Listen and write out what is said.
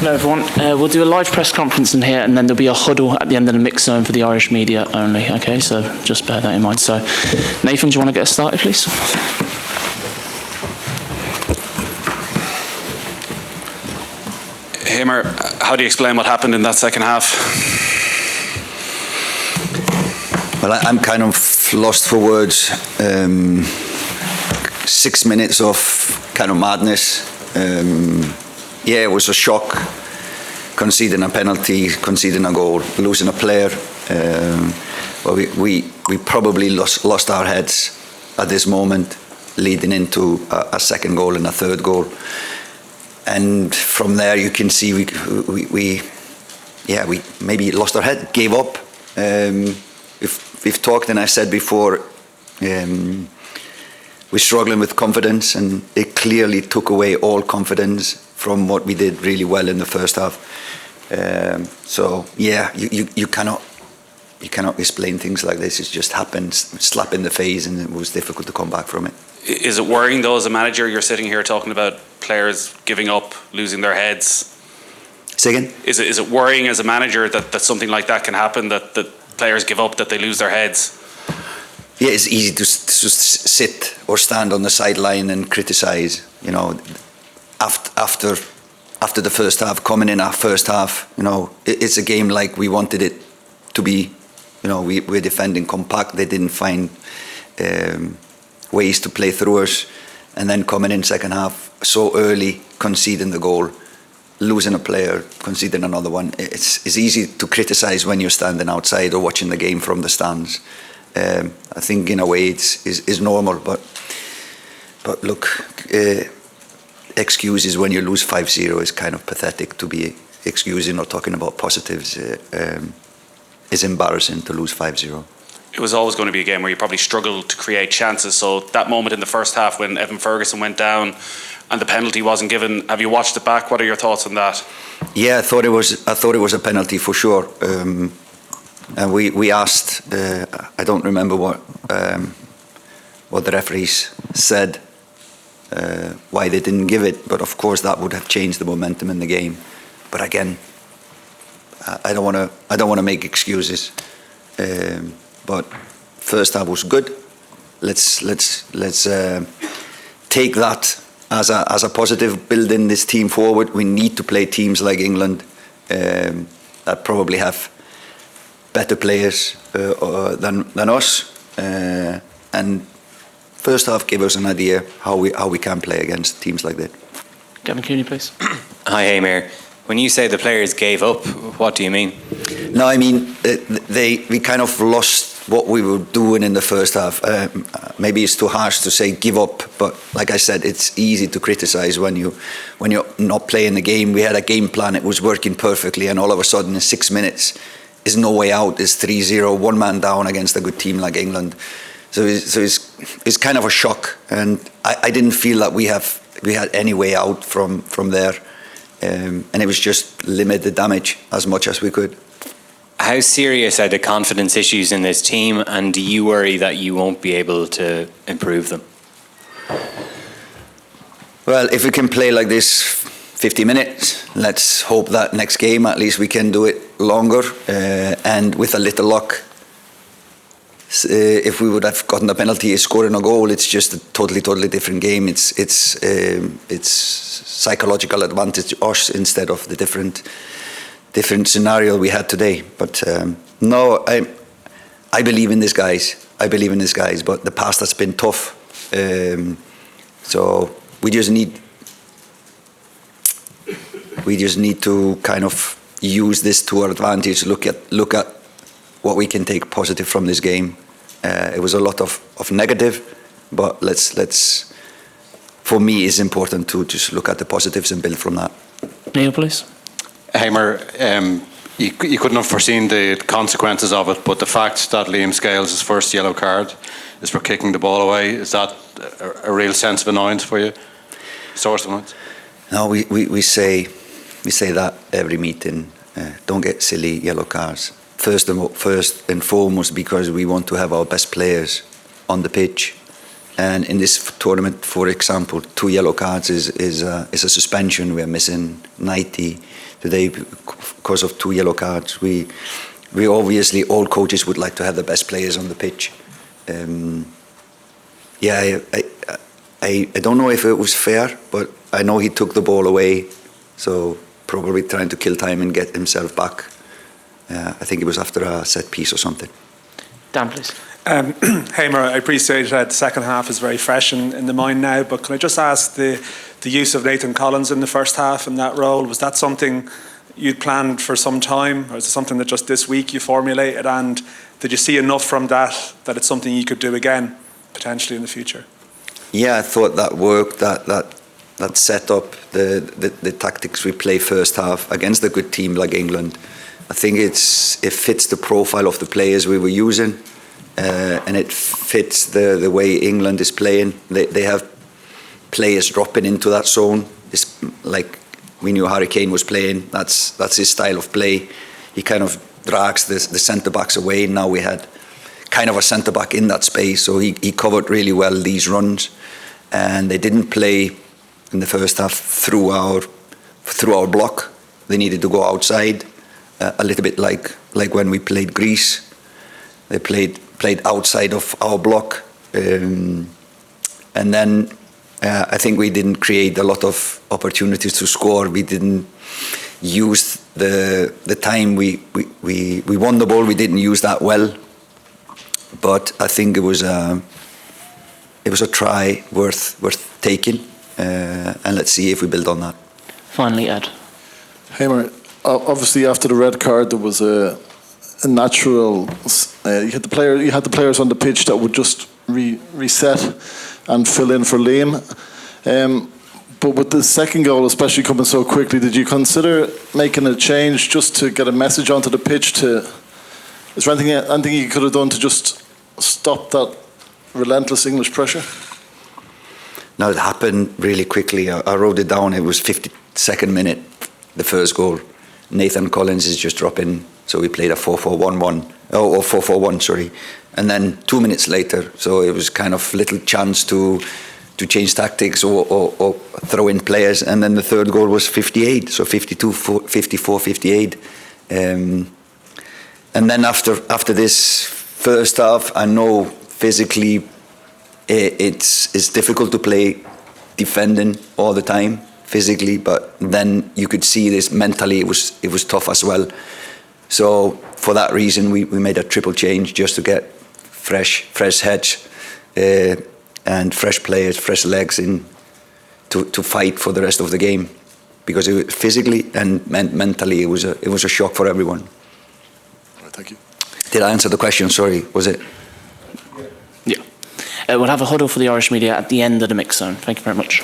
Hello everyone, we'll do a live press conference in here and then there'll be a huddle at the end of the mix zone for the Irish media only, okay, so just bear that in mind. So Nathan, do you want to get us started please? Heimir, how do you explain what happened in that second half? Well, I'm kind of lost for words. 6 minutes of kind of madness. Yeah, it was a shock. Conceding a penalty, conceding a goal, losing a player. Well, we probably lost our heads at this moment, leading into a second goal and a third goal. And from there, you can see we maybe lost our head, gave up. We've talked, and I said before, we're struggling with confidence, and it clearly took away all confidence from what we did really well in the first half. So yeah, you cannot explain things like this. It just happened, slap in the face, and it was difficult to come back from it. Is it worrying though, as a manager, you're sitting here talking about players giving up, losing their heads? Say again? Is it worrying as a manager that something like that can happen, that players give up, that they lose their heads? Yeah, it's easy to sit or stand on the sideline and criticise. You know, after the first half, coming in our first half, you know, it's a game like we wanted it to be. You know, we're defending compact. They didn't find ways to play through us, and then coming in second half so early, conceding the goal, losing a player, conceding another one. It's easy to criticise when you're standing outside or watching the game from the stands. I think in a way it's normal, but look, excuses when you lose 5-0 is kind of pathetic. To be excusing or talking about positives is embarrassing to lose 5-0. It was always going to be a game where you probably struggled to create chances. So that moment in the first half when Evan Ferguson went down and the penalty wasn't given, have you watched it back? What are your thoughts on that? Yeah, I thought it was a penalty for sure. And we asked, I don't remember what the referees said, why they didn't give it, but of course that would have changed the momentum in the game. But again, I don't want to make excuses. But first half was good. Let's take that as a positive, building this team forward. We need to play teams like England that probably have better players than us, and first half gave us an idea how we can play against teams like that. Gavin Cooney, please. Hi, Heimir. When you say the players gave up, what do you mean? No, I mean we kind of lost what we were doing in the first half. Maybe it's too harsh to say give up, but like I said, it's easy to criticize when you're not playing the game. We had a game plan; it was working perfectly, and all of a sudden, in 6 minutes, is no way out. It's 3-0, one man down against a good team like England. So it's kind of a shock, and I didn't feel that we had any way out from there, and it was just limit the damage as much as we could. How serious are the confidence issues in this team, and do you worry that you won't be able to improve them? Well, if we can play like this 50 minutes, let's hope that next game at least we can do it longer, and with a little luck, if we would have gotten a penalty, scoring a goal, it's just a totally different game. It's psychological advantage us instead of the different scenario we had today. But no, I believe in these guys. But the past has been tough. So we just need to kind of use this to our advantage. Look at what we can take positive from this game. It was a lot of negative, but let's. For me, it's important to just look at the positives and build from that. Neil, please. Heimir, you couldn't have foreseen the consequences of it, but the fact that Liam Scales' first yellow card is for kicking the ball away, is that a real sense of annoyance for you? Source of annoyance? No, we say that every meeting. Don't get silly yellow cards. First and foremost, because we want to have our best players on the pitch, And in this tournament, for example, 2 yellow cards is a suspension. We are missing 90 today because of 2 yellow cards. We obviously, all coaches would like to have the best players on the pitch. I don't know if it was fair, but I know he took the ball away, so probably trying to kill time and get himself back. I think it was after a set piece or something. Dan, please. Heimir, I appreciate that the second half is very fresh in the mind now, but can I just ask the use of Nathan Collins in the first half in that role, was that something you'd planned for some time, or is it something that just this week you formulated, and did you see enough from that it's something you could do again, potentially in the future? Yeah, I thought that worked, that set up the tactics we play first half against a good team like England. I think it fits the profile of the players we were using, and it fits the way England is playing. They have players dropping into that zone. It's like we knew Harry Kane was playing. That's his style of play. He kind of drags the centre backs away. Now we had kind of a centre back in that space, so he covered really well these runs. And they didn't play in the first half through our block. They needed to go outside, a little bit like when we played Greece. They played outside of our block, and then I think we didn't create a lot of opportunities to score. We didn't use the time we won the ball. We didn't use that well, but I think it was a try worth taking, and let's see if we build on that. Finally, Ed. Heimir, obviously after the red card there was a natural. You had the players on the pitch that would just reset and fill in for Liam. But with the second goal, especially coming so quickly, did you consider making a change just to get a message onto the pitch? Is there anything you could have done to just stop that relentless English pressure? No, it happened really quickly. I wrote it down. It was 52nd minute, the first goal. Nathan Collins is just dropping, so we played a 4-4-1-1, or 4-4-1, sorry. And then 2 minutes later, so it was kind of little chance to change tactics or throw in players. And then the third goal was 58, so 52, 54, 58. And then after this first half, I know physically it's difficult to play defending all the time physically, but then you could see this mentally it was tough as well. So for that reason we made a triple change just to get fresh heads and fresh players, fresh legs in to fight for the rest of the game, because physically and mentally it was a shock for everyone. All right, thank you. Did I answer the question? Sorry, was it? Yeah. We'll have a huddle for the Irish media at the end of the mix zone. Thank you very much.